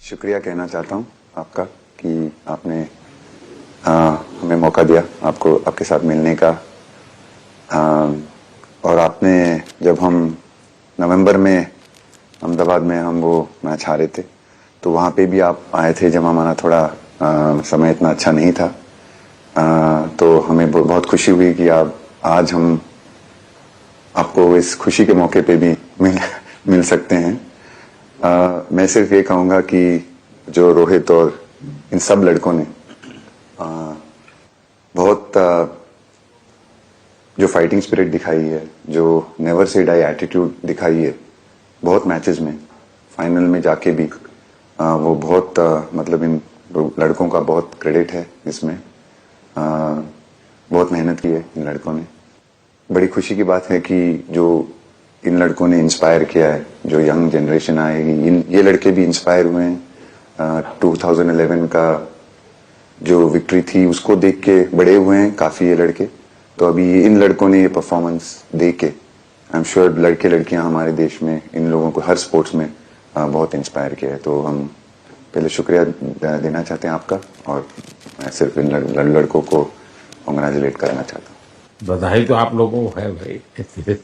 शुक्रिया कहना चाहता हूँ आपका कि आपने हमें मौका दिया आपको आपके साथ मिलने का। और आपने जब हम नवंबर में अहमदाबाद में हम वो मैच हारे थे तो वहाँ पे भी आप आए थे जब हमारा थोड़ा समय इतना अच्छा नहीं था। तो हमें बहुत खुशी हुई कि आप आज हम आपको इस खुशी के मौके पे भी मिल सकते हैं। मैं सिर्फ ये कहूँगा कि जो रोहित और इन सब लड़कों ने बहुत जो फाइटिंग स्पिरिट दिखाई है, जो नेवर से डाई एटीट्यूड दिखाई है बहुत मैचेस में, फाइनल में जाके भी वो बहुत मतलब इन लड़कों का बहुत क्रेडिट है इसमें। बहुत मेहनत की है इन लड़कों ने। बड़ी खुशी की बात है कि जो इन लड़कों ने इंस्पायर किया है, जो यंग जनरेशन आएगी, ये लड़के भी इंस्पायर हुए हैं। 2011 का जो विक्ट्री थी उसको देख के बड़े हुए हैं काफी ये लड़के। तो अभी इन लड़कों ने ये परफॉर्मेंस दे के आई एम श्योर लड़के लड़कियां हमारे देश में इन लोगों को हर स्पोर्ट्स में बहुत इंस्पायर किया है। तो हम पहले शुक्रिया देना चाहते हैं आपका, और मैं सिर्फ इन लड़कों को कांग्रेचुलेट करना चाहता हूँ। बधाई तो आप लोगों को है भाई।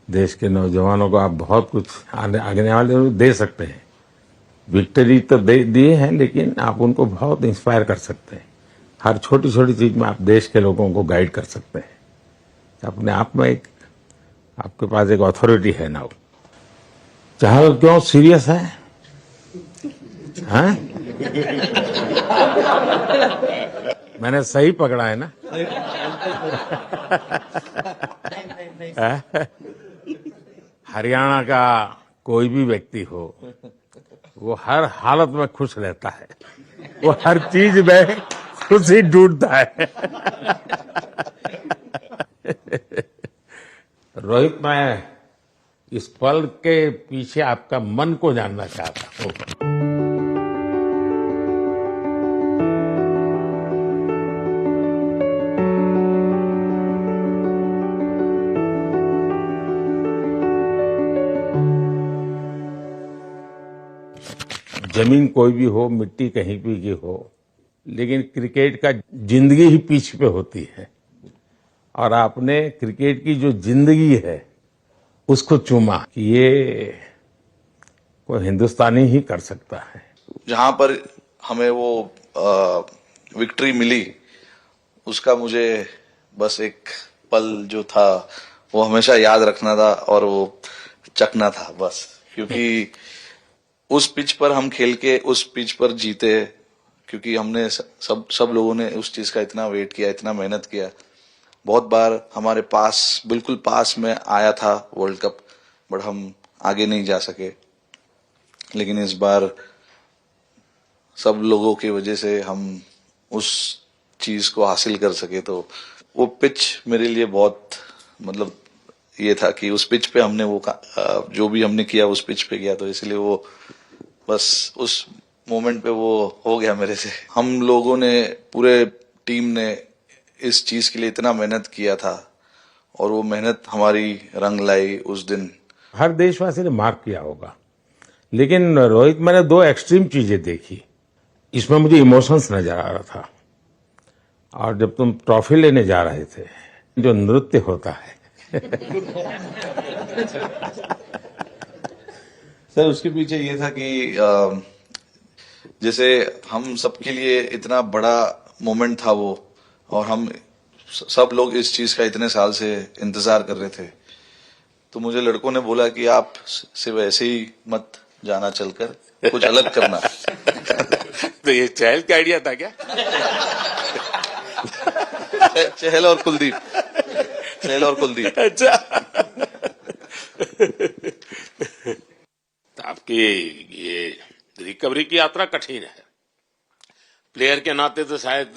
देश के नौजवानों को आप बहुत कुछ आगे वाले दे सकते हैं। विक्ट्री तो दिए हैं, लेकिन आप उनको बहुत इंस्पायर कर सकते हैं। हर छोटी छोटी चीज में आप देश के लोगों को गाइड कर सकते हैं। अपने आप में एक आपके पास एक अथॉरिटी है ना। चहल क्यों सीरियस है? हैं? मैंने सही पकड़ा है ना? हरियाणा का कोई भी व्यक्ति हो, वो हर हालत में खुश रहता है। वो हर चीज में खुशी ढूंढता है। रोहित, मैं इस पल के पीछे आपका मन को जानना चाहता हूँ। जमीन कोई भी हो, मिट्टी कहीं भी की हो, लेकिन क्रिकेट का जिंदगी ही पिच पे होती है। और आपने क्रिकेट की जो जिंदगी है उसको चुमा कि ये कोई हिंदुस्तानी ही कर सकता है। जहां पर हमें वो विक्ट्री मिली, उसका मुझे बस एक पल जो था वो हमेशा याद रखना था और वो चखना था बस। क्योंकि उस पिच पर हम खेल के उस पिच पर जीते, क्योंकि हमने सब लोगों ने उस चीज का इतना वेट किया, इतना मेहनत किया। बहुत बार हमारे पास, बिल्कुल पास में आया था वर्ल्ड कप, बट हम आगे नहीं जा सके। लेकिन इस बार सब लोगों की वजह से हम उस चीज को हासिल कर सके। तो वो पिच मेरे लिए बहुत मतलब ये था कि उस पिच पे हमने वो जो भी हमने किया उस पिच पे किया, तो इसलिए वो बस उस मोमेंट पे वो हो गया मेरे से। हम लोगों ने, पूरे टीम ने इस चीज के लिए इतना मेहनत किया था और वो मेहनत हमारी रंग लाई उस दिन। हर देशवासी ने मार्क किया होगा, लेकिन रोहित, मैंने दो एक्सट्रीम चीजें देखी। इसमें मुझे इमोशंस नजर आ रहा था। और जब तुम ट्रॉफी लेने जा रहे थे, जो नृत्य होता है सर, उसके पीछे ये था कि जैसे हम सबके लिए इतना बड़ा मोमेंट था वो, और हम सब लोग इस चीज का इतने साल से इंतजार कर रहे थे। तो मुझे लड़कों ने बोला कि आप सिर्फ ऐसे ही मत जाना, चलकर कुछ अलग करना। तो ये चहल का आइडिया था क्या? चहल और कुलदीप, चहल और कुलदीप। अच्छा। तो आपकी ये रिकवरी की यात्रा कठिन है। प्लेयर के नाते तो शायद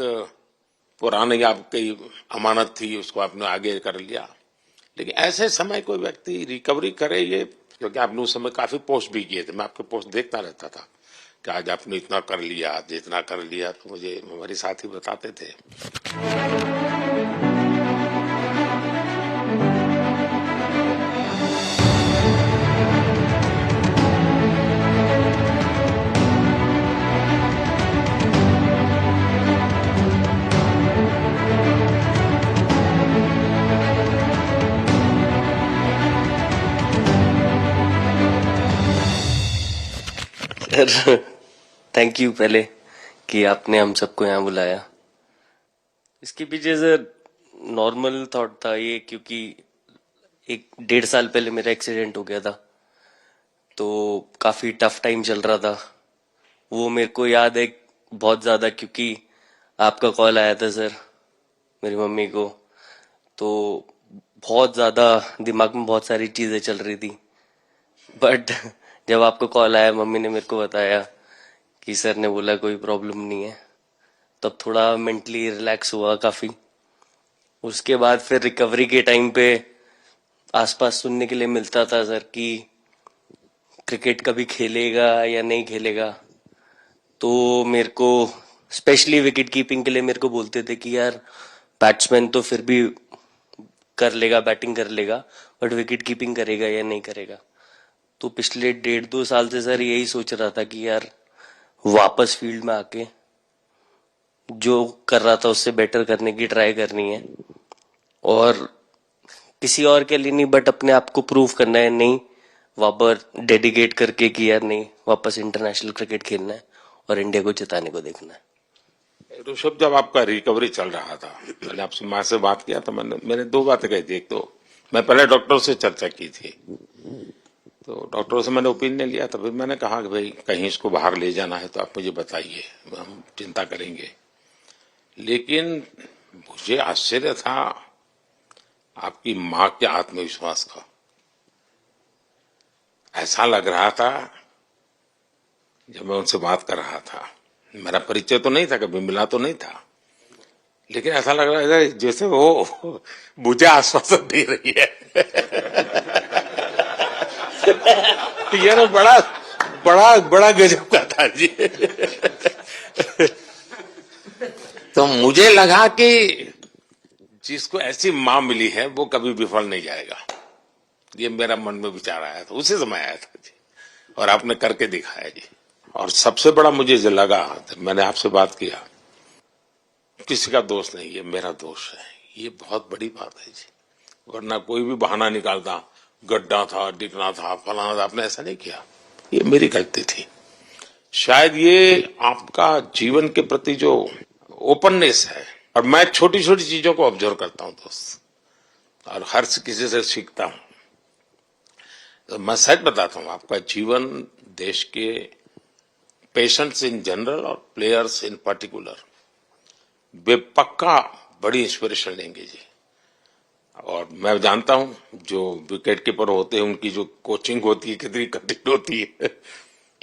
पुरानी आपकी अमानत थी, उसको आपने आगे कर लिया। लेकिन ऐसे समय कोई व्यक्ति रिकवरी करे, ये क्योंकि आपने उस समय काफी पोस्ट भी किए थे, मैं आपके पोस्ट देखता रहता था कि आज आपने इतना कर लिया, आज इतना कर लिया। तो मुझे हमारे साथी बताते थे। सर थैंक यू पहले कि आपने हम सबको यहाँ बुलाया। इसके पीछे सर नॉर्मल थॉट था ये, क्योंकि 1-1.5 साल पहले मेरा एक्सीडेंट हो गया था, तो काफी टफ टाइम चल रहा था। वो मेरे को याद है बहुत ज्यादा, क्योंकि आपका कॉल आया था सर मेरी मम्मी को, तो बहुत ज्यादा दिमाग में बहुत सारी चीजें चल रही थी। बट जब आपको कॉल आया, मम्मी ने मेरे को बताया कि सर ने बोला कोई प्रॉब्लम नहीं है, तब थोड़ा मेंटली रिलैक्स हुआ काफी। उसके बाद फिर रिकवरी के टाइम पे आसपास सुनने के लिए मिलता था सर कि क्रिकेट कभी खेलेगा या नहीं खेलेगा, तो मेरे को स्पेशली विकेट कीपिंग के लिए मेरे को बोलते थे कि यार बैट्समैन तो फिर भी कर लेगा, बैटिंग कर लेगा, बट विकेट कीपिंग करेगा या नहीं करेगा। तो पिछले 1.5-2 साल से सर यही सोच रहा था कि यार वापस फील्ड में आके जो कर रहा था उससे बेटर करने की ट्राई करनी है, और किसी और के लिए नहीं बट अपने आप को प्रूव करना है, नहीं वापस डेडिकेट करके कि यार नहीं, वापस इंटरनेशनल क्रिकेट खेलना है और इंडिया को जिताने को देखना है। ऋषभ, जब आपका रिकवरी चल रहा था, मैंने आपसे माँ से बात किया तो मैंने दो बातें कही थी। एक तो मैं पहले डॉक्टर से चर्चा की थी, तो डॉक्टरों से मैंने ओपिनियन लिया था। फिर मैंने कहा कि भाई कहीं इसको बाहर ले जाना है तो आप मुझे बताइए, हम चिंता करेंगे। लेकिन मुझे आश्चर्य था आपकी माँ के आत्मविश्वास का। ऐसा लग रहा था जब मैं उनसे बात कर रहा था, मेरा परिचय तो नहीं था, कभी मिला तो नहीं था, लेकिन ऐसा लग रहा है जैसे वो मुझे आश्वासन दे रही है। ये ना बड़ा बड़ा बड़ा गजब का था जी। तो मुझे लगा कि जिसको ऐसी मां मिली है वो कभी विफल नहीं जाएगा, ये मेरा मन में विचार आया था, उसी समय आया था जी, और आपने करके दिखाया जी। और सबसे बड़ा मुझे जो लगा, मैंने आपसे बात किया, किसी का दोष नहीं, ये मेरा दोष है, ये बहुत बड़ी बात है जी। वरना कोई भी बहाना निकालता, गड्ढा था, डिगना था, फलाना था, आपने ऐसा नहीं किया, ये मेरी गलती थी। शायद ये आपका जीवन के प्रति जो ओपननेस है, और मैं छोटी छोटी चीजों को ऑब्जर्व करता हूं दोस्त, और हर किसी से सीखता हूं। तो मैं सच बताता हूं, आपका जीवन देश के पेशेंट्स इन जनरल और प्लेयर्स इन पर्टिकुलर वे पक्का बड़ी इंस्पिरेशन लेंगे जी। और मैं जानता हूं जो विकेट कीपर होते हैं उनकी जो कोचिंग होती है कितनी कठिन होती है,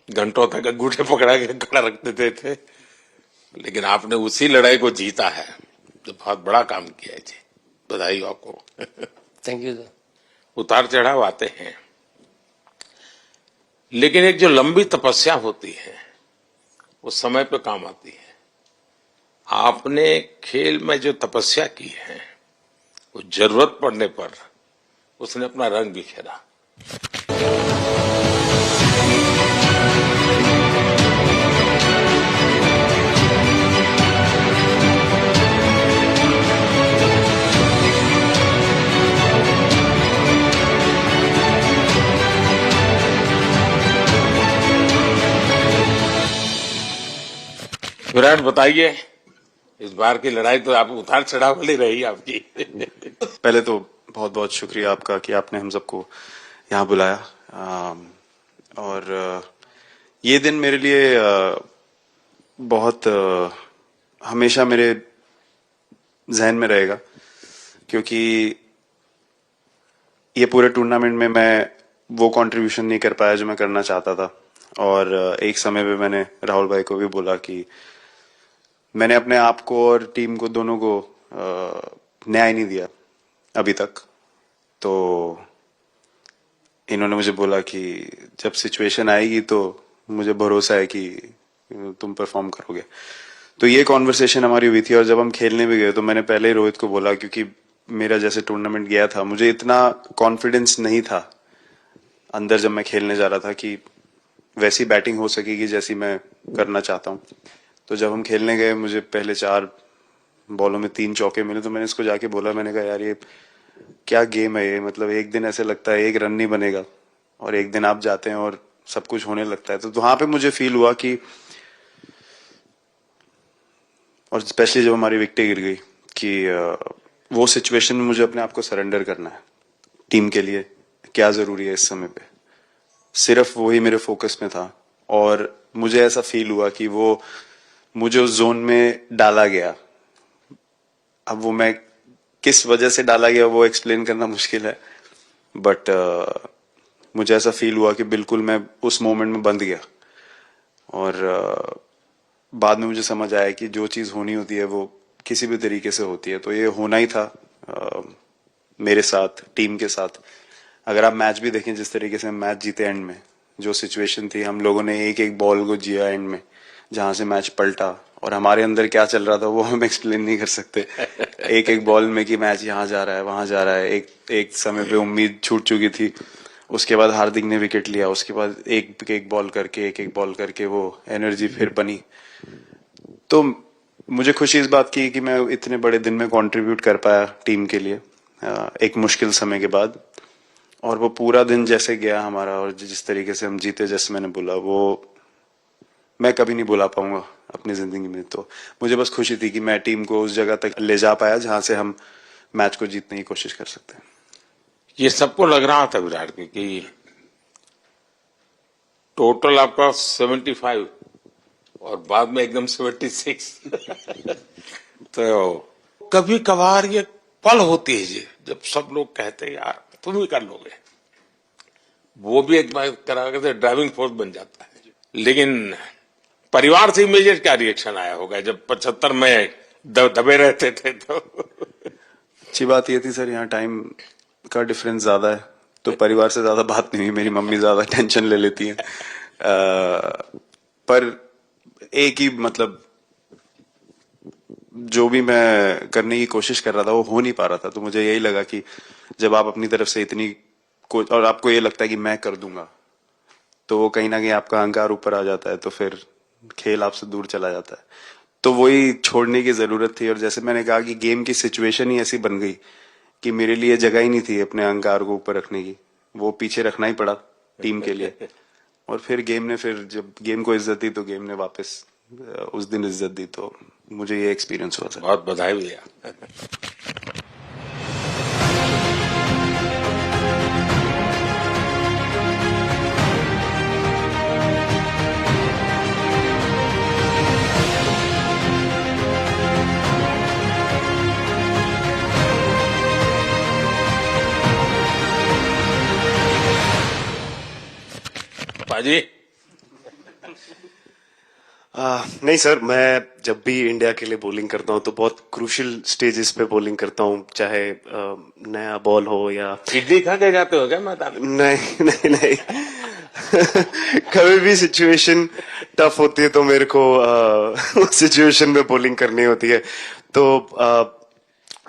घंटों तक अंगूठे पकड़ा के खड़ा रख देते थे, लेकिन आपने उसी लड़ाई को जीता है, तो बहुत बड़ा काम किया है जी, बधाई हो आपको। Thank you sir. उतार चढ़ाव आते हैं, लेकिन एक जो लंबी तपस्या होती है वो समय पे काम आती है। आपने खेल में जो तपस्या की है वो जरूरत पड़ने पर उसने अपना रंग बिखेरा। विराट, बताइए, इस बार की लड़ाई तो आप उतार चढ़ाव वाली रही आपकी। पहले तो बहुत बहुत शुक्रिया आपका कि आपने हम सबको यहाँ बुलाया, और ये दिन मेरे लिए बहुत हमेशा मेरे जहन में रहेगा, क्योंकि ये पूरे टूर्नामेंट में मैं वो कंट्रीब्यूशन नहीं कर पाया जो मैं करना चाहता था। और एक समय पे मैंने राहुल भाई को भी बोला कि मैंने अपने आप को और टीम को दोनों को न्याय नहीं दिया अभी तक। तो इन्होंने मुझे बोला कि जब सिचुएशन आएगी तो मुझे भरोसा है कि तुम परफॉर्म करोगे। तो ये कॉन्वर्सेशन हमारी हुई थी, और जब हम खेलने भी गए तो मैंने पहले ही रोहित को बोला, क्योंकि मेरा जैसे टूर्नामेंट गया था मुझे इतना कॉन्फिडेंस नहीं था अंदर जब मैं खेलने जा रहा था कि वैसी बैटिंग हो सकेगी जैसी मैं करना चाहता हूँ। तो जब हम खेलने गए, मुझे पहले 4 बॉलों में 3 चौके मिले, तो मैंने इसको जाके बोला, मैंने कहा यार ये क्या गेम है ये, मतलब एक दिन ऐसे लगता है एक रन नहीं बनेगा, और एक दिन आप जाते हैं और सब कुछ होने लगता है। तो वहां पे मुझे फील हुआ कि, और स्पेशली जब हमारी विकेटें गिर गई, कि वो सिचुएशन में मुझे अपने आप को सरेंडर करना है। टीम के लिए क्या जरूरी है इस समय पे, सिर्फ वही मेरे फोकस में था। और मुझे ऐसा फील हुआ कि वो मुझे उस जोन में डाला गया। अब वो मैं किस वजह से डाला गया वो एक्सप्लेन करना मुश्किल है, बट मुझे ऐसा फील हुआ कि बिल्कुल मैं उस मोमेंट में बंध गया। और बाद में मुझे समझ आया कि जो चीज होनी होती है वो किसी भी तरीके से होती है, तो ये होना ही था मेरे साथ, टीम के साथ। अगर आप मैच भी देखें, जिस तरीके से मैच जीते एंड में, जो सिचुएशन थी, हम लोगों ने एक एक बॉल को जिया एंड में, जहां से मैच पलटा, और हमारे अंदर क्या चल रहा था वो हम एक्सप्लेन नहीं कर सकते। एक एक बॉल में कि मैच यहाँ जा रहा है, वहां जा रहा है। एक समय पे उम्मीद छूट चुकी थी, उसके बाद हार्दिक ने विकेट लिया, उसके बाद एक एक बॉल करके वो एनर्जी फिर बनी। तो मुझे खुशी इस बात की कि मैं इतने बड़े दिन में कंट्रीब्यूट कर पाया टीम के लिए, एक मुश्किल समय के बाद। और वो पूरा दिन जैसे गया हमारा, और जिस तरीके से हम जीते, जैसे मैंने बोला, वो मैं कभी नहीं भुला पाऊंगा अपनी जिंदगी में। तो मुझे बस खुशी थी कि मैं टीम को उस जगह तक ले जा पाया जहां से हम मैच को जीतने की कोशिश कर सकते हैं। ये सबको लग रहा था विराट के कि टोटल आपका 75 और बाद में एकदम 76। तो कभी कभार ये पल होती है जी, जब सब लोग कहते हैं यार तुम ही कर लोगे, वो भी एक बार करा के ड्राइविंग फोर्स बन जाता है। लेकिन परिवार से इमीडिएट क्या रिएक्शन आया होगा जब 75 में दबे रहते थे? तो अच्छी बात ये थी सर, यहाँ टाइम का डिफरेंस ज्यादा है, तो परिवार से ज्यादा बात नहीं हुई। मेरी मम्मी ज्यादा टेंशन ले लेती हैं। पर एक ही मतलब, जो भी मैं करने की कोशिश कर रहा था वो हो नहीं पा रहा था। तो मुझे यही लगा कि जब आप अपनी तरफ से इतनी और आपको ये लगता है कि मैं कर दूंगा, तो वो कहीं ना कहीं आपका अहंकार ऊपर आ जाता है, तो फिर खेल आपसे दूर चला जाता है। तो वही छोड़ने की जरूरत थी। और जैसे मैंने कहा कि गेम की सिचुएशन ही ऐसी बन गई कि मेरे लिए जगह ही नहीं थी अपने अहंकार को ऊपर रखने की, वो पीछे रखना ही पड़ा टीम के लिए। और फिर गेम ने, फिर जब गेम को इज्जत दी तो गेम ने वापस उस दिन इज्जत दी। तो मुझे ये एक्सपीरियंस हुआ सर। बहुत बधाई भैया। पाजी नहीं सर, मैं जब भी इंडिया के लिए बॉलिंग करता हूँ तो बहुत क्रूशियल स्टेजेस पे बॉलिंग करता हूँ, चाहे नया बॉल हो या इडली खा के जाते हो क्या मैदान में? नहीं कभी भी सिचुएशन टफ होती है तो मेरे को उस सिचुएशन में बॉलिंग करनी होती है। तो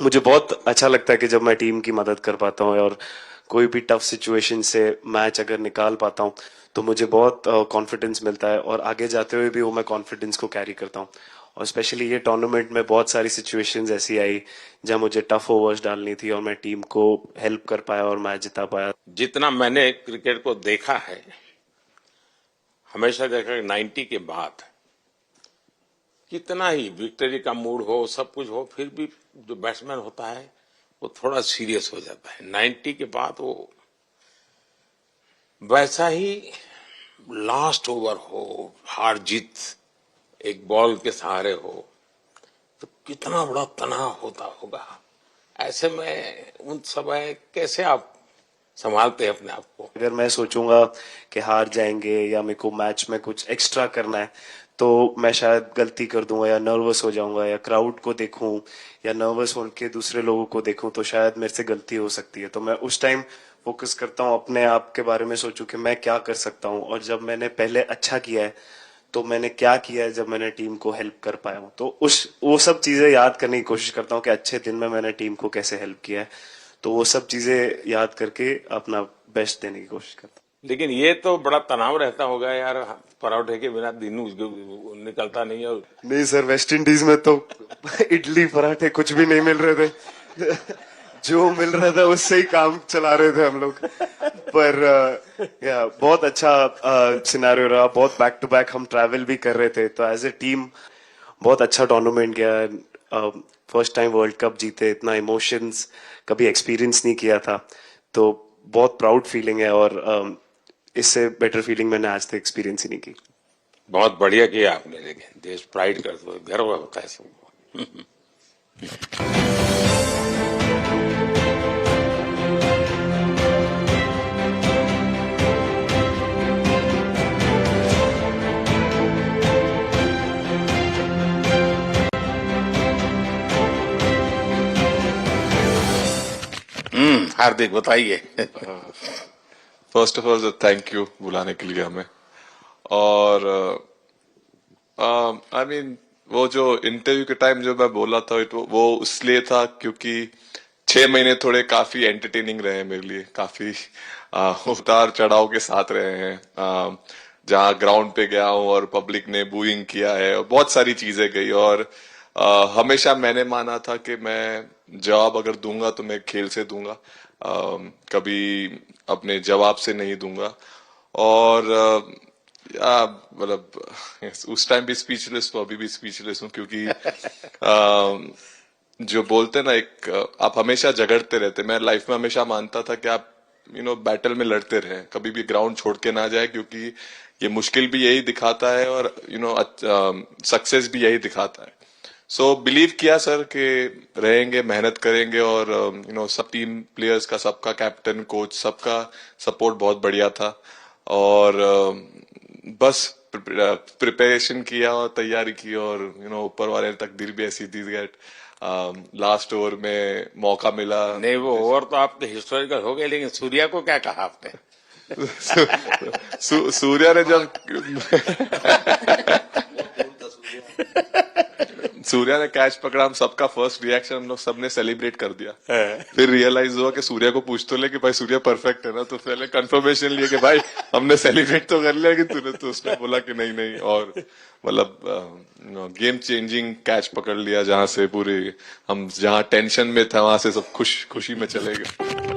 मुझे बहुत अच्छा लगता है कि जब मैं टीम की मदद कर पाता हूँ और कोई भी टफ सिचुएशन से मैच अगर निकाल पाता हूँ तो मुझे बहुत कॉन्फिडेंस मिलता है, और आगे जाते हुए भी वो मैं कॉन्फिडेंस को कैरी करता हूँ। और स्पेशली ये टूर्नामेंट में बहुत सारी सिचुएशंस ऐसी आई जहाँ मुझे टफ ओवर्स डालनी थी और मैं टीम को हेल्प कर पाया और मैच जिता पाया। जितना मैंने क्रिकेट को देखा है, हमेशा देखा 90 के बाद कितना ही विक्ट्री का मूड हो, सब कुछ हो, फिर भी जो बैट्समैन होता है वो थोड़ा सीरियस हो जाता है। 90 के बाद वो वैसा ही लास्ट ओवर हो, हार जीत एक बॉल के सहारे हो, तो कितना बड़ा तनाव होता होगा। ऐसे में उन समय कैसे आप संभालते हैं अपने आप को? अगर मैं सोचूंगा कि हार जाएंगे या मेरे को मैच में कुछ एक्स्ट्रा करना है तो मैं शायद गलती कर दूंगा या नर्वस हो जाऊंगा, या क्राउड को देखूं या नर्वस होकर दूसरे लोगों को देखूं तो शायद मेरे से गलती हो सकती है। तो मैं उस टाइम फोकस करता हूं अपने आप के बारे में, सोचूं कि मैं क्या कर सकता हूं, और जब मैंने पहले अच्छा किया है तो मैंने क्या किया है जब मैंने टीम को हेल्प कर पाया हूं। तो वो सब चीजें याद करने की कोशिश करता हूं कि अच्छे दिन में मैंने टीम को कैसे हेल्प किया है। तो वो सब चीजें याद करके अपना बेस्ट देने की कोशिश करता हूं। लेकिन ये तो बड़ा तनाव रहता होगा यार, पराठे के बिना दिन निकलता नहीं है। नहीं सर, वेस्ट इंडीज में तो इडली पराठे कुछ भी नहीं मिल रहे थे। जो मिल रहा था उससे ही काम चला रहे थे हम लोग। पर या बहुत अच्छा सिनेरियो रहा, बहुत बैक टू बैक हम ट्रैवल भी कर रहे थे, तो एज ए टीम बहुत अच्छा टूर्नामेंट गया। फर्स्ट टाइम वर्ल्ड कप जीते, इतना इमोशंस कभी एक्सपीरियंस नहीं किया था, तो बहुत प्राउड फीलिंग है, और इससे बेटर फीलिंग मैंने आज तक एक्सपीरियंस ही नहीं की। बहुत बढ़िया किया आपने, लेकिन देश प्राइड कर दो, गर्व होता है सबको। हार्दिक बताइए। First of all thank you बुलाने के लिए हमें। और आई मीन वो जो इंटरव्यू के टाइम जो मैं बोला था वो इसलिए था क्योंकि 6 महीने थोड़े काफी एंटरटेनिंग रहे हैं मेरे लिए, काफी उतार चढ़ाव के साथ रहे हैं। जहां ग्राउंड पे गया हूं और पब्लिक ने बूइंग किया है और बहुत सारी चीजें गई, और हमेशा मैंने माना था कि मैं जवाब अगर दूंगा तो मैं खेल से दूंगा, कभी अपने जवाब से नहीं दूंगा। और मतलब उस टाइम भी स्पीचलेस हूँ, अभी भी स्पीचलेस हूँ, क्योंकि जो बोलते ना एक आप हमेशा झगड़ते रहते। मैं लाइफ में हमेशा मानता था कि आप बैटल में लड़ते रहे, कभी भी ग्राउंड छोड़ के ना जाए, क्योंकि ये मुश्किल भी यही दिखाता है और सक्सेस भी यही दिखाता है। सो बिलीव किया सर कि रहेंगे, मेहनत करेंगे, और सब टीम प्लेयर्स का, सबका कैप्टन कोच सबका सपोर्ट बहुत बढ़िया था, और बस प्रिपरेशन किया और तैयारी की, और ऊपर वाले तकदीर भी ऐसी दी गेट लास्ट ओवर में मौका मिला। नहीं, वो ओवर तो आपके हिस्टोरिकल हो गए, लेकिन सूर्या को क्या कहा आपने? सूर्या ने जब सूर्या ने कैच पकड़ा, हम सबका फर्स्ट रिएक्शन हम लोग सबने सेलिब्रेट कर दिया। फिर रियलाइज हुआ कि सूर्या को पूछ तो ले कि भाई सूर्या परफेक्ट है ना, तो पहले कंफर्मेशन लिए कि भाई हमने सेलिब्रेट तो कर लिया, कि तूने, तो उसने बोला कि नहीं नहीं, और मतलब गेम चेंजिंग कैच पकड़ लिया, जहां से पूरे हम जहां टेंशन में था वहां से सब खुशी में चले गए।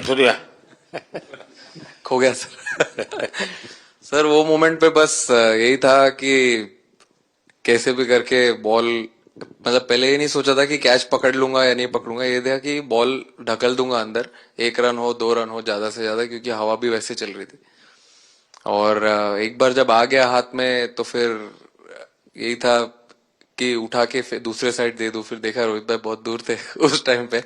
सूर्या खो गया सर। सर वो मोमेंट पे बस यही था कि कैसे भी करके बॉल, मतलब पहले ये नहीं सोचा था कि कैच पकड़ लूंगा या नहीं पकड़ूंगा, ये था कि बॉल ढकल दूंगा अंदर, 1 रन हो 2 रन हो ज्यादा से ज्यादा, क्योंकि हवा भी वैसे चल रही थी। और एक बार जब आ गया हाथ में तो फिर यही था कि उठा के फिर दूसरे साइड दे दूं। फिर देखा रोहित भाई बहुत दूर थे उस टाइम पे,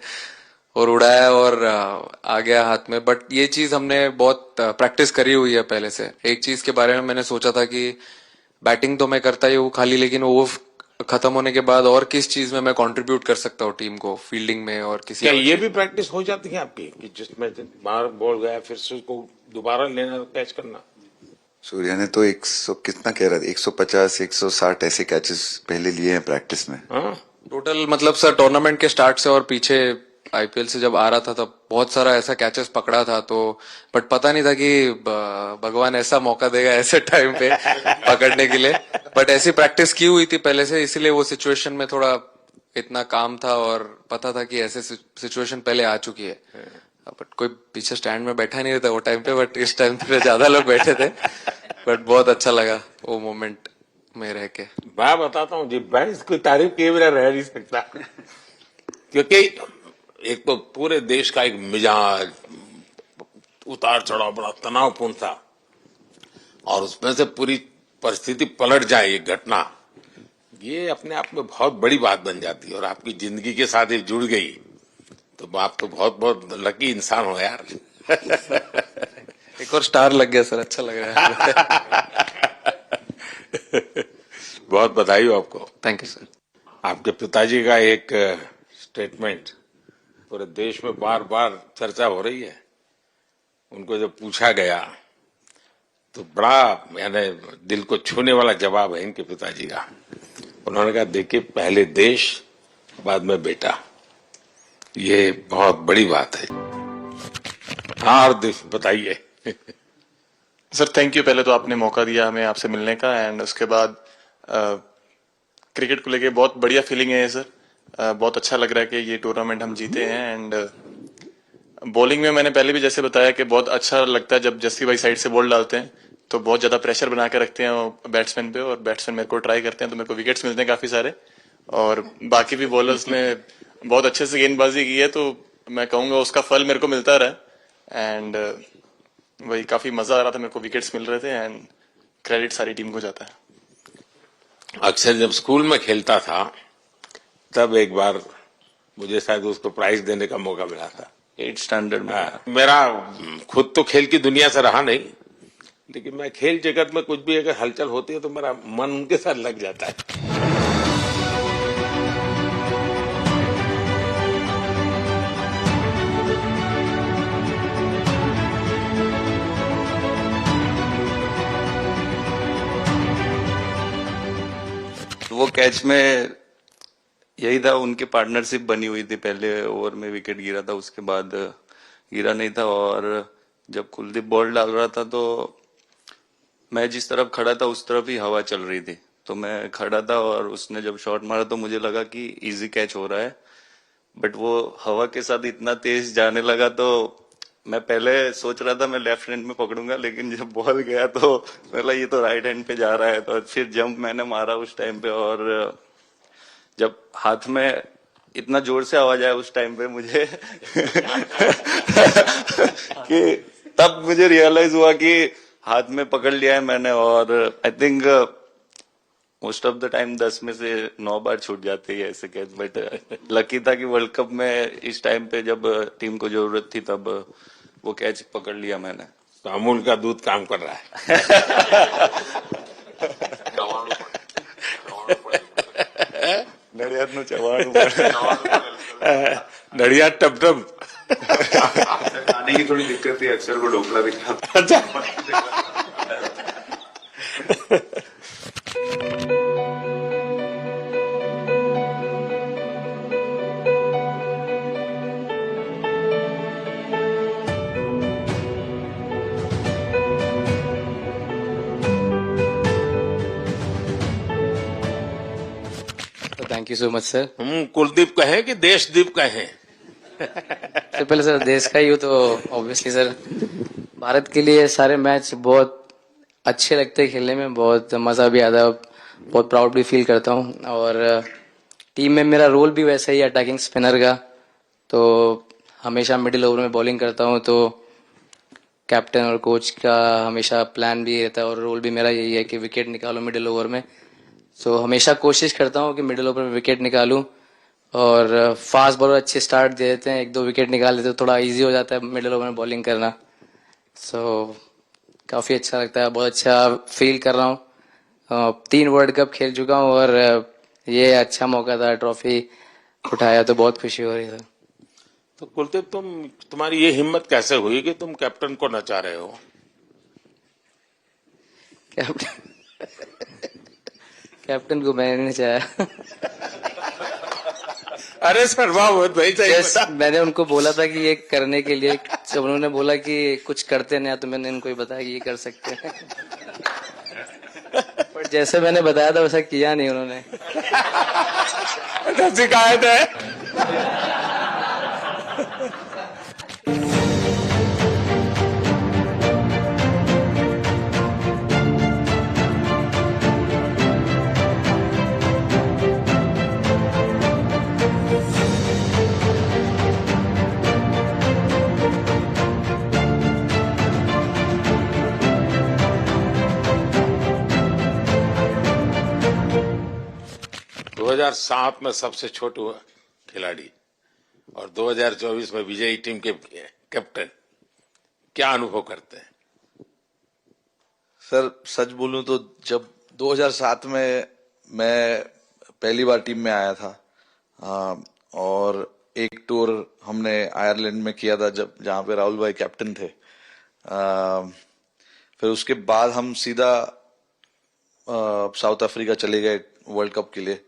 और उड़ाया और आ गया हाथ में। बट ये चीज हमने बहुत प्रैक्टिस करी हुई है पहले से। एक चीज के बारे में मैंने सोचा था कि बैटिंग तो मैं करता ही हूँ खाली, लेकिन वो खत्म होने के बाद और किस चीज में मैं कंट्रीब्यूट कर सकता हूँ टीम को, फील्डिंग में और किसी क्या और ये भी प्रैक्टिस हो जाती है आपकी, कि जिसमें बाहर बॉल गया फिर से उसको दोबारा लेना, कैच करना? सूर्या ने तो 100 कितना कह रहा था, 150 160 ऐसे कैचेस पहले लिए हैं प्रैक्टिस में। हाँ, टोटल मतलब सर टूर्नामेंट के स्टार्ट से और पीछे आईपीएल से जब आ रहा था तब बहुत सारा ऐसा कैचेस पकड़ा था। तो बट पता नहीं था कि भगवान ऐसा मौका देगा ऐसे टाइम पे पकड़ने के लिए। बट ऐसी प्रैक्टिस की हुई थी पहले से, इसीलिए वो सिचुएशन में थोड़ा इतना काम था और पता था कि ऐसे सिचुएशन पहले आ चुकी है। बट कोई पीछे स्टैंड में बैठा नहीं रहता वो टाइम पे, बट इस टाइम पे ज्यादा लोग बैठे थे। बट बहुत अच्छा लगा वो मोमेंट में रह के। मैं बताता हूँ जी, मैं इसकी तारीफ किए बिना रह नहीं सकता, क्योंकि एक तो पूरे देश का एक मिजाज, उतार चढ़ाव बड़ा तनावपूर्ण था, और उसमें से पूरी परिस्थिति पलट जाए, ये घटना, ये अपने आप में बहुत बड़ी बात बन जाती है, और आपकी जिंदगी के साथ ये जुड़ गई, तो आप तो बहुत बहुत लकी इंसान हो यार। एक और स्टार लग गया सर, अच्छा लग रहा है। बहुत बधाई हो आपको। Thank you sir. आपके पिताजी का एक स्टेटमेंट पूरे देश में बार बार चर्चा हो रही है। उनको जब पूछा गया तो बड़ा यानी दिल को छूने वाला जवाब है इनके पिताजी का। उन्होंने कहा देखिए पहले देश बाद में बेटा, ये बहुत बड़ी बात है। हाँ और बताइए। सर थैंक यू, पहले तो आपने मौका दिया हमें आपसे मिलने का, एंड उसके बाद क्रिकेट को लेके बहुत बढ़िया फीलिंग है सर। बहुत अच्छा लग रहा है कि ये टूर्नामेंट हम जीते हैं। एंड बॉलिंग में मैंने पहले भी जैसे बताया कि बहुत अच्छा लगता है जब जस्सी भाई साइड से बॉल डालते हैं, तो बहुत ज्यादा प्रेशर बना के रखते हैं बैट्समैन पे, और बैट्समैन मेरे को ट्राई करते हैं तो मेरे को विकेट्स मिलते हैं काफी सारे। और बाकी भी बॉलर्स ने बहुत अच्छे से गेंदबाजी की है, तो मैं कहूंगा उसका फल मेरे को मिलता रहा। एंड वही काफी मजा आ रहा था, मेरे को विकेट्स मिल रहे थे, एंड क्रेडिट सारी टीम को जाता है। अक्सर जब स्कूल में खेलता था तब एक बार मुझे शायद उसको प्राइज देने का मौका मिला था 8th स्टैंडर्ड में। मेरा खुद तो खेल की दुनिया से रहा नहीं, लेकिन मैं खेल जगत में कुछ भी अगर हलचल होती है तो मेरा मन उनके साथ लग जाता है। वो कैच में यही था, उनकी पार्टनरशिप बनी हुई थी। पहले ओवर में विकेट गिरा था, उसके बाद गिरा नहीं था। और जब कुलदीप बॉल डाल रहा था तो मैं जिस तरफ खड़ा था उस तरफ ही हवा चल रही थी, तो मैं खड़ा था और उसने जब शॉट मारा तो मुझे लगा कि इजी कैच हो रहा है, बट वो हवा के साथ इतना तेज जाने लगा तो मैं पहले सोच रहा था मैं लेफ्ट हैंड में पकड़ूंगा, लेकिन जब बॉल गया तो बोला ये तो राइट हैंड पे जा रहा है। तो फिर जंप मैंने मारा उस टाइम पे, और जब हाथ में इतना जोर से आवाज आया उस टाइम पे मुझे कि तब मुझे रियलाइज हुआ कि हाथ में पकड़ लिया है मैंने। और I think most of the time 10 में से 9 बार छूट जाते हैं ऐसे कैच, बट लकी था कि वर्ल्ड कप में इस टाइम पे जब टीम को जरूरत थी तब वो कैच पकड़ लिया मैंने। तो अमूल का दूध काम कर रहा है। नड़ियाद नु चवाणु नड़ियाद टप टप। खाने की थोड़ी दिक्कत थी, अक्सर को ढोकला दिखा। Thank you so much sir. हम कुलदीप कहें कि देशदीप कहें? सबसे पहले सर देश का ही हो तो ऑब्वियसली सर भारत के लिए सारे मैच बहुत अच्छे लगते हैं खेलने में, बहुत मजा भी आता है, बहुत प्राउड भी फील करता हूँ। और टीम में मेरा रोल भी वैसा ही है अटैकिंग स्पिनर का, तो हमेशा मिडिल ओवर में बॉलिंग करता हूँ। तो कैप्टन और कोच का हमेशा प्लान भी रहता है और रोल भी मेरा यही है कि विकेट निकालो मिडिल ओवर में। सो हमेशा कोशिश करता हूँ कि मिडिल ओवर में विकेट निकालूं, और फास्ट बॉलर अच्छे स्टार्ट दे देते हैं, 1-2 विकेट निकाल देते हैं तो थोड़ा इजी हो जाता है मिडिल ओवर में बॉलिंग करना। सो काफ़ी अच्छा लगता है, बहुत अच्छा फील कर रहा हूँ। 3 वर्ल्ड कप खेल चुका हूँ और ये अच्छा मौका था, ट्रॉफी उठाया तो बहुत खुशी हो रही है। तो कुलदीप तुम्हारी ये हिम्मत कैसे हुई कि तुम कैप्टन को नचा रहे हो? कैप्टन को मैंने नहीं चाहा। अरे सरवावत भाई मैंने उनको बोला था कि ये करने के लिए, जब उन्होंने बोला कि कुछ करते नहीं तो मैंने इनको बताया कि ये कर सकते हैं। पर जैसे मैंने बताया था वैसा किया नहीं उन्होंने। शिकायत है। दो 2007 में सबसे छोटे खिलाड़ी और 2024 में विजयी टीम के कैप्टन, क्या अनुभव करते हैं? सर सच बोलूं तो जब 2007 में मैं पहली बार टीम में आया था, और एक टूर हमने आयरलैंड में किया था जब जहां पे राहुल भाई कैप्टन थे। फिर उसके बाद हम सीधा साउथ अफ्रीका चले गए वर्ल्ड कप के लिए।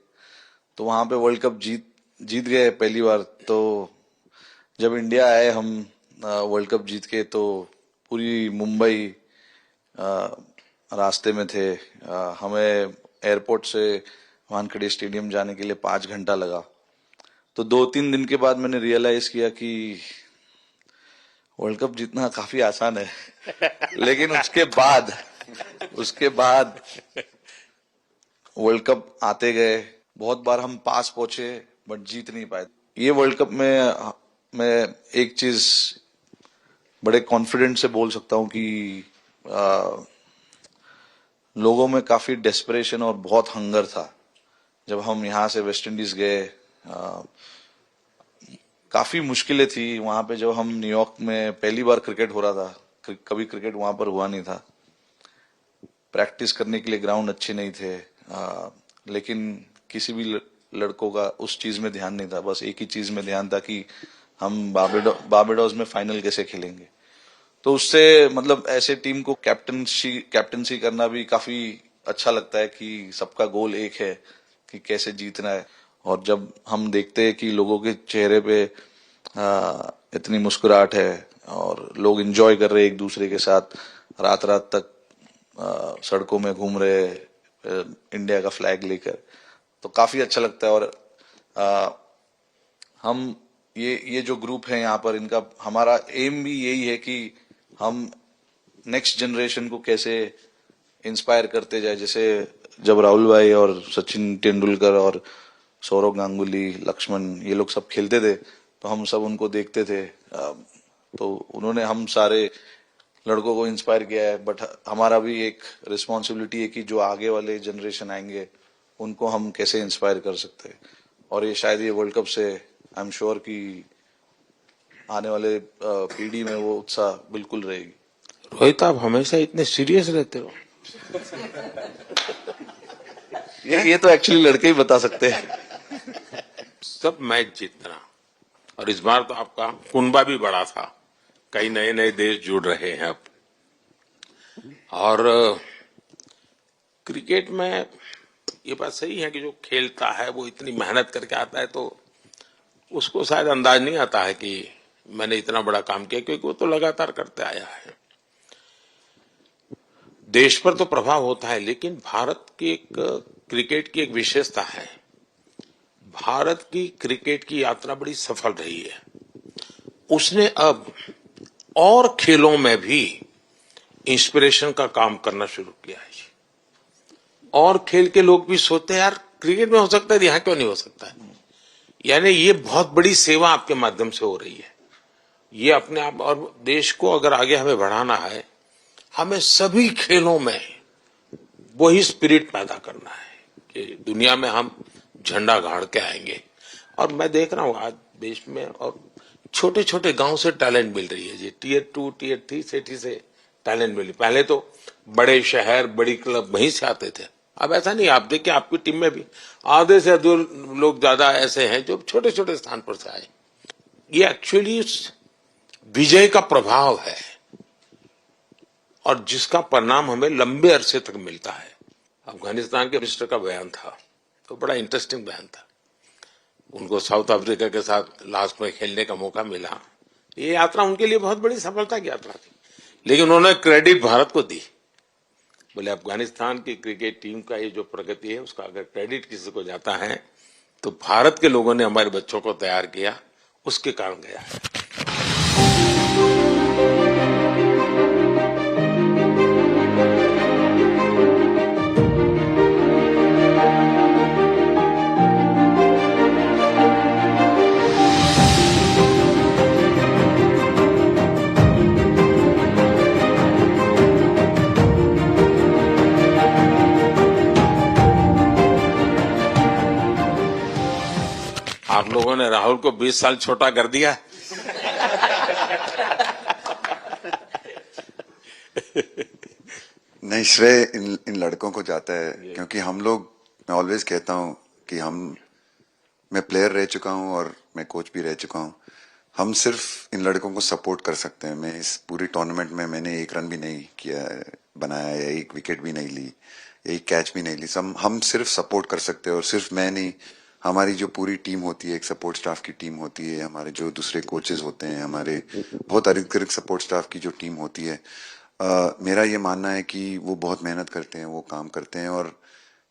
तो वहां पे वर्ल्ड कप जीत गए पहली बार। तो जब इंडिया आए हम वर्ल्ड कप जीत के, तो पूरी मुंबई रास्ते में थे। हमें एयरपोर्ट से वानखेड़े स्टेडियम जाने के लिए 5 घंटा लगा। तो 2-3 दिन के बाद मैंने रियलाइज किया कि वर्ल्ड कप जीतना काफी आसान है। लेकिन उसके बाद वर्ल्ड कप आते गए, बहुत बार हम पास पहुंचे बट जीत नहीं पाए। ये वर्ल्ड कप में मैं एक चीज बड़े कॉन्फिडेंट से बोल सकता हूं कि लोगों में काफी डेस्परेशन और बहुत हंगर था। जब हम यहाँ से वेस्ट इंडीज गए, काफी मुश्किलें थी वहां पे। जब हम न्यूयॉर्क में पहली बार क्रिकेट हो रहा था, कभी क्रिकेट वहां पर हुआ नहीं था। प्रैक्टिस करने के लिए ग्राउंड अच्छे नहीं थे, लेकिन किसी भी लड़कों का उस चीज में ध्यान नहीं था। बस एक ही चीज में ध्यान था कि हम बारबाडोस में फाइनल कैसे खेलेंगे। तो उससे मतलब ऐसे टीम को कैप्टनसी करना भी काफी अच्छा लगता है कि सबका गोल एक है कि कैसे जीतना है। और जब हम देखते हैं कि लोगों के चेहरे पे इतनी मुस्कुराहट है और लोग एंजॉय कर रहे हैं एक दूसरे के साथ, रात रात तक सड़कों में घूम रहे इंडिया का फ्लैग लेकर, तो काफी अच्छा लगता है। और हम ये जो ग्रुप है यहाँ पर, इनका हमारा एम भी यही है कि हम नेक्स्ट जनरेशन को कैसे इंस्पायर करते जाए। जैसे जब राहुल भाई और सचिन तेंदुलकर और सौरव गांगुली, लक्ष्मण, ये लोग सब खेलते थे, तो हम सब उनको देखते थे। तो उन्होंने हम सारे लड़कों को इंस्पायर किया है। बट हमारा भी एक रिस्पॉन्सिबिलिटी है कि जो आगे वाले जनरेशन आएंगे उनको हम कैसे इंस्पायर कर सकते हैं। और ये शायद ये वर्ल्ड कप से आई एम श्योर कि आने वाले पीढ़ी में वो उत्साह बिल्कुल रहेगी। रोहित, आप हमेशा इतने सीरियस रहते हो। ये तो एक्चुअली लड़के ही बता सकते हैं। सब मैच जीतना, और इस बार तो आपका कुनबा भी बड़ा था, कई नए नए देश जुड़ रहे हैं अब। और क्रिकेट में ये बात सही है कि जो खेलता है वो इतनी मेहनत करके आता है, तो उसको शायद अंदाज नहीं आता है कि मैंने इतना बड़ा काम किया, क्योंकि वो तो लगातार करते आया है। देश पर तो प्रभाव होता है, लेकिन भारत की एक क्रिकेट की एक विशेषता है। भारत की क्रिकेट की यात्रा बड़ी सफल रही है। उसने अब और खेलों में भी इंस्पिरेशन का काम करना शुरू किया है। और खेल के लोग भी सोचते हैं यार क्रिकेट में हो सकता है, यहां क्यों नहीं हो सकता है। यानी ये बहुत बड़ी सेवा आपके माध्यम से हो रही है। ये अपने आप, और देश को अगर आगे हमें बढ़ाना है, हमें सभी खेलों में वही स्पिरिट पैदा करना है कि दुनिया में हम झंडा गाड़ के आएंगे। और मैं देख रहा हूं आज देश में और छोटे छोटे गांव से टैलेंट मिल रही है जी। टियर 2 टियर 3 सिटी से टैलेंट मिली। पहले तो बड़े शहर, बड़ी क्लब वहीं से आते थे। अब ऐसा नहीं, आप देखिए आपकी टीम में भी आधे से अधिक लोग ज्यादा ऐसे हैं जो छोटे छोटे स्थान पर से आए। ये एक्चुअली विजय का प्रभाव है, और जिसका परिणाम हमें लंबे अरसे तक मिलता है। अफगानिस्तान के मिनिस्टर का बयान था, तो बड़ा इंटरेस्टिंग बयान था। उनको साउथ अफ्रीका के साथ लास्ट में खेलने का मौका मिला। ये यात्रा उनके लिए बहुत बड़ी सफलता की यात्रा थी, लेकिन उन्होंने क्रेडिट भारत को दी। बोले अफगानिस्तान की क्रिकेट टीम का ये जो प्रगति है, उसका अगर क्रेडिट किसी को जाता है तो भारत के लोगों ने हमारे बच्चों को तैयार किया, उसके कारण गया है। आप लोगों ने राहुल को 20 साल छोटा कर दिया। नहीं, श्रेय इन लड़कों को जाता है, क्योंकि हम लोग, मैं ऑलवेज कहता हूं कि मैं प्लेयर रह चुका हूं और मैं कोच भी रह चुका हूं। हम सिर्फ इन लड़कों को सपोर्ट कर सकते हैं। मैं इस पूरी टूर्नामेंट में मैंने एक रन भी नहीं किया बनाया, या एक विकेट भी नहीं ली, एक कैच भी नहीं ली। हम सिर्फ सपोर्ट कर सकते हैं, और सिर्फ मैं नहीं, हमारी जो पूरी टीम होती है, एक सपोर्ट स्टाफ की टीम होती है, हमारे जो दूसरे कोचेस होते हैं, हमारे बहुत अधिक सपोर्ट स्टाफ की जो टीम होती है, मेरा ये मानना है कि वो बहुत मेहनत करते हैं, वो काम करते हैं, और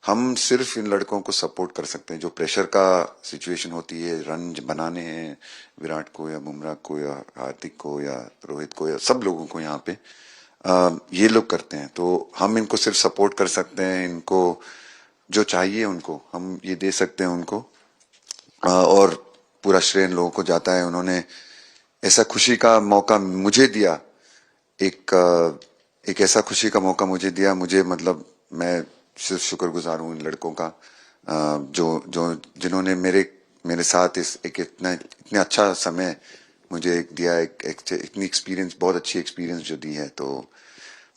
हम सिर्फ इन लड़कों को सपोर्ट कर सकते हैं। जो प्रेशर का सिचुएशन होती है, रन बनाने हैं विराट को या बुमराह को या हार्दिक को या रोहित को या सब लोगों को यहाँ पे, ये लोग करते हैं। तो हम इनको सिर्फ सपोर्ट कर सकते हैं, इनको जो चाहिए उनको हम ये दे सकते हैं उनको, और पूरा श्रेय इन लोगों को जाता है। उन्होंने ऐसा खुशी का मौका मुझे दिया, एक ऐसा खुशी का मौका मुझे दिया, मुझे मतलब मैं सिर्फ शुक्रगुजार हूँ इन लड़कों का, जिन्होंने मेरे साथ इतने अच्छा समय मुझे दिया, इतनी एक्सपीरियंस, बहुत अच्छी एक्सपीरियंस जो दी है। तो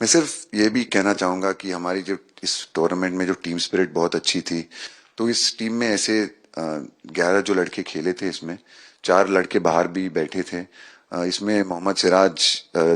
मैं सिर्फ ये भी कहना चाहूंगा कि हमारी जो इस टूर्नामेंट में जो टीम स्पिरिट बहुत अच्छी थी। तो इस टीम में ऐसे 11 जो लड़के खेले थे, इसमें 4 लड़के बाहर भी बैठे थे। इसमें मोहम्मद सिराज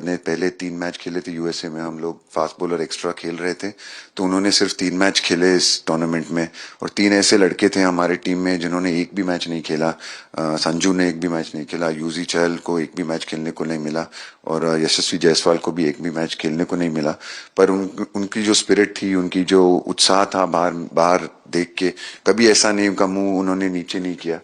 ने पहले 3 मैच खेले थे यूएसए में, हम लोग फास्ट बॉलर एक्स्ट्रा खेल रहे थे, तो उन्होंने सिर्फ 3 मैच खेले इस टूर्नामेंट में। और 3 ऐसे लड़के थे हमारे टीम में जिन्होंने एक भी मैच नहीं खेला। संजू ने एक भी मैच नहीं खेला, यूजी चहल को एक भी मैच खेलने को नहीं मिला, और यशस्वी जायसवाल को भी एक भी मैच खेलने को नहीं मिला। पर उनकी जो स्पिरिट थी, उनकी जो उत्साह था, बाहर देख के कभी ऐसा नहीं, उनका मुंह उन्होंने नीचे नहीं किया,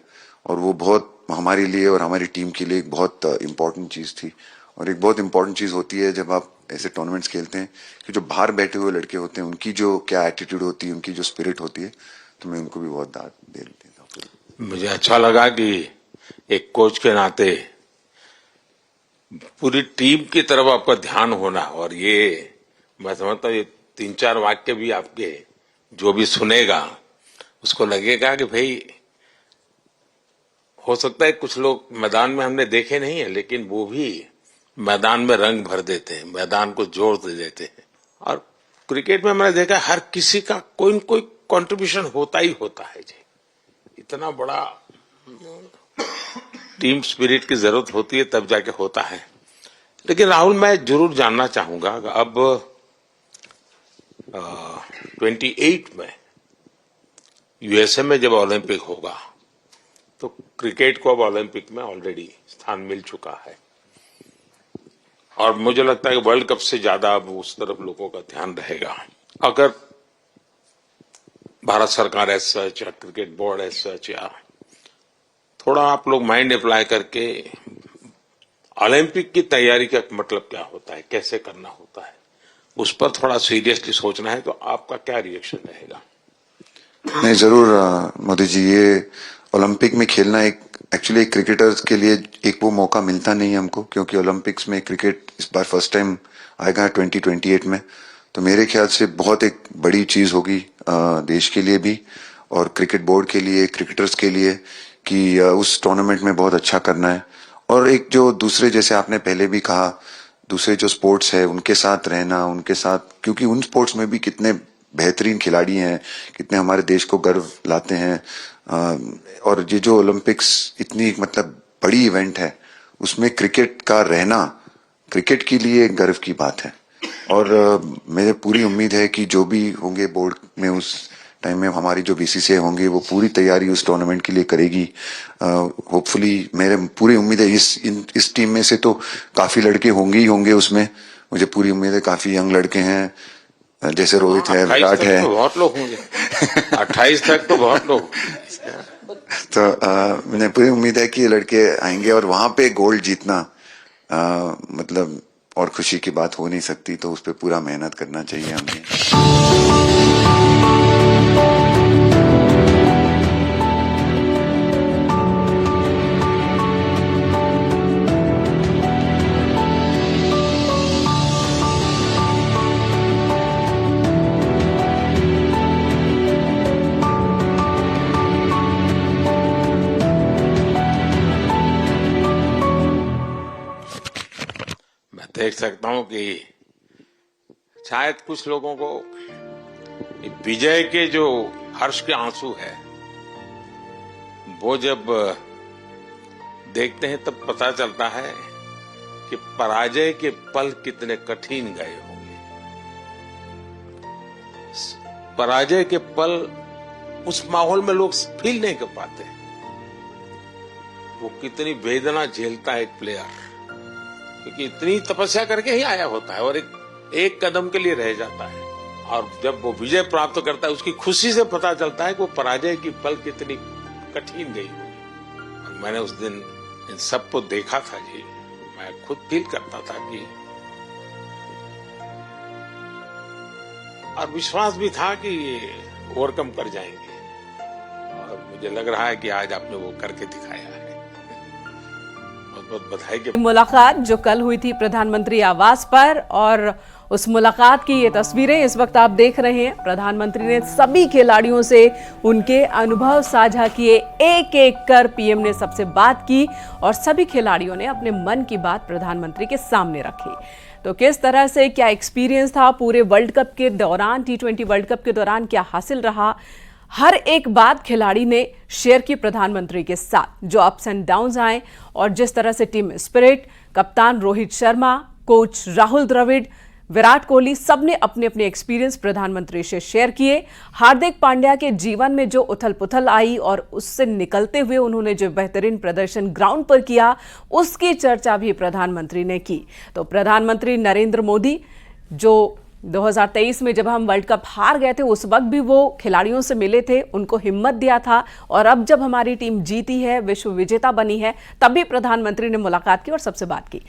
और वो बहुत हमारे लिए और हमारी टीम के लिए एक बहुत इम्पोर्टेंट चीज थी। और एक बहुत इम्पोर्टेंट चीज होती है जब आप ऐसे टूर्नामेंट्स खेलते हैं कि जो बाहर बैठे हुए लड़के होते हैं, उनकी जो क्या एटीट्यूड होती है, उनकी जो स्पिरिट होती है, तो मैं उनको भी बहुत दाद दे देता हूँ। मुझे अच्छा लगा कि एक कोच के नाते पूरी टीम की तरफ आपका ध्यान होना, और ये मैं समझता हूँ ये 3-4 वाक्य भी आपके जो भी सुनेगा उसको लगेगा कि भाई, हो सकता है कुछ लोग मैदान में हमने देखे नहीं है, लेकिन वो भी मैदान में रंग भर देते हैं, मैदान को जोड़ दे देते हैं। और क्रिकेट में मैंने देखा हर किसी का कोई न कोई कंट्रीब्यूशन होता ही होता है जी। इतना बड़ा टीम स्पिरिट की जरूरत होती है, तब जाके होता है। लेकिन राहुल, मैं जरूर जानना चाहूंगा, अब 28 में यूएसए में जब ओलंपिक होगा, तो क्रिकेट को अब ओलंपिक में ऑलरेडी स्थान मिल चुका है, और मुझे लगता है कि वर्ल्ड कप से ज्यादा अब उस तरफ लोगों का ध्यान रहेगा। अगर भारत सरकार एज सच या क्रिकेट बोर्ड एज सच, या थोड़ा आप लोग माइंड अप्लाई करके ओलंपिक की तैयारी का मतलब क्या होता है, कैसे करना होता है, उस पर थोड़ा सीरियसली सोचना है, तो आपका क्या रिएक्शन रहेगा? नहीं, जरूर मोदी जी, ये ओलंपिक में खेलना एक्चुअली क्रिकेटर्स के लिए एक वो मौका मिलता नहीं है हमको, क्योंकि ओलंपिक्स में क्रिकेट इस बार फर्स्ट टाइम आएगा 2028 में। तो मेरे ख्याल से बहुत एक बड़ी चीज होगी देश के लिए भी, और क्रिकेट बोर्ड के लिए, क्रिकेटर्स के लिए, कि उस टूर्नामेंट में बहुत अच्छा करना है। और एक जो दूसरे, जैसे आपने पहले भी कहा, दूसरे जो स्पोर्ट्स है उनके साथ रहना, उनके साथ, क्योंकि उन स्पोर्ट्स में भी कितने बेहतरीन खिलाड़ी हैं, कितने हमारे देश को गर्व लाते हैं। और ये जो ओलंपिक्स इतनी मतलब बड़ी इवेंट है, उसमें क्रिकेट का रहना क्रिकेट के लिए गर्व की बात है। और मेरे पूरी उम्मीद है कि जो भी होंगे बोर्ड में उस टाइम में, हमारी जो बीसीसीआई होंगे, वो पूरी तैयारी उस टूर्नामेंट के लिए करेगी। होपफुली मेरे पूरी उम्मीद है इस टीम में से तो काफी लड़के होंगे ही होंगे उसमें, मुझे पूरी उम्मीद है। काफी यंग लड़के हैं, जैसे रोहित है, विराट है, तो बहुत लोग होंगे 28 तक तो बहुत लोग। तो मुझे पूरी उम्मीद है कि ये लड़के आएंगे, और वहां पे गोल्ड जीतना मतलब और खुशी की बात हो नहीं सकती। तो उस पर पूरा मेहनत करना चाहिए हमें। देख सकता हूं कि शायद कुछ लोगों को विजय के जो हर्ष के आंसू है, वो जब देखते हैं तब पता चलता है कि पराजय के पल कितने कठिन गए होंगे। पराजय के पल उस माहौल में लोग फील नहीं कर पाते। वो कितनी वेदना झेलता है एक प्लेयर, क्योंकि इतनी तपस्या करके ही आया होता है और एक कदम के लिए रह जाता है, और जब वो विजय प्राप्त करता है उसकी खुशी से पता चलता है कि वो पराजय की पल कितनी कठिन गई होगी। और मैंने उस दिन इन सबको देखा था जी, मैं खुद फील करता था कि, और विश्वास भी था कि ये ओवरकम कर जाएंगे, और मुझे लग रहा है कि आज आपने वो करके दिखाया है। बहुत बहुत बधाई के मुलाकात जो कल हुई थी प्रधानमंत्री आवास पर, और उस मुलाकात की ये तस्वीरें इस वक्त आप देख रहे हैं। प्रधानमंत्री ने सभी खिलाड़ियों से उनके अनुभव साझा किए, एक एक कर पीएम ने सबसे बात की और सभी खिलाड़ियों ने अपने मन की बात प्रधानमंत्री के सामने रखी। तो किस तरह से क्या एक्सपीरियंस था पूरे वर्ल्ड कप के दौरान, T20 वर्ल्ड कप के दौरान क्या हासिल रहा, हर एक बात खिलाड़ी ने शेयर की प्रधानमंत्री के साथ। जो अप्स एंड डाउन्स आए और जिस तरह से टीम स्पिरिट, कप्तान रोहित शर्मा, कोच राहुल द्रविड़, विराट कोहली, सबने अपने अपने एक्सपीरियंस प्रधानमंत्री से शेयर किए। हार्दिक पांड्या के जीवन में जो उथल पुथल आई और उससे निकलते हुए उन्होंने जो बेहतरीन प्रदर्शन ग्राउंड पर किया, उसकी चर्चा भी प्रधानमंत्री ने की। तो प्रधानमंत्री नरेंद्र मोदी जो 2023 में जब हम वर्ल्ड कप हार गए थे उस वक्त भी वो खिलाड़ियों से मिले थे, उनको हिम्मत दिया था, और अब जब हमारी टीम जीती है, विश्व विजेता बनी है, तब भी प्रधानमंत्री ने मुलाकात की और सबसे बात की।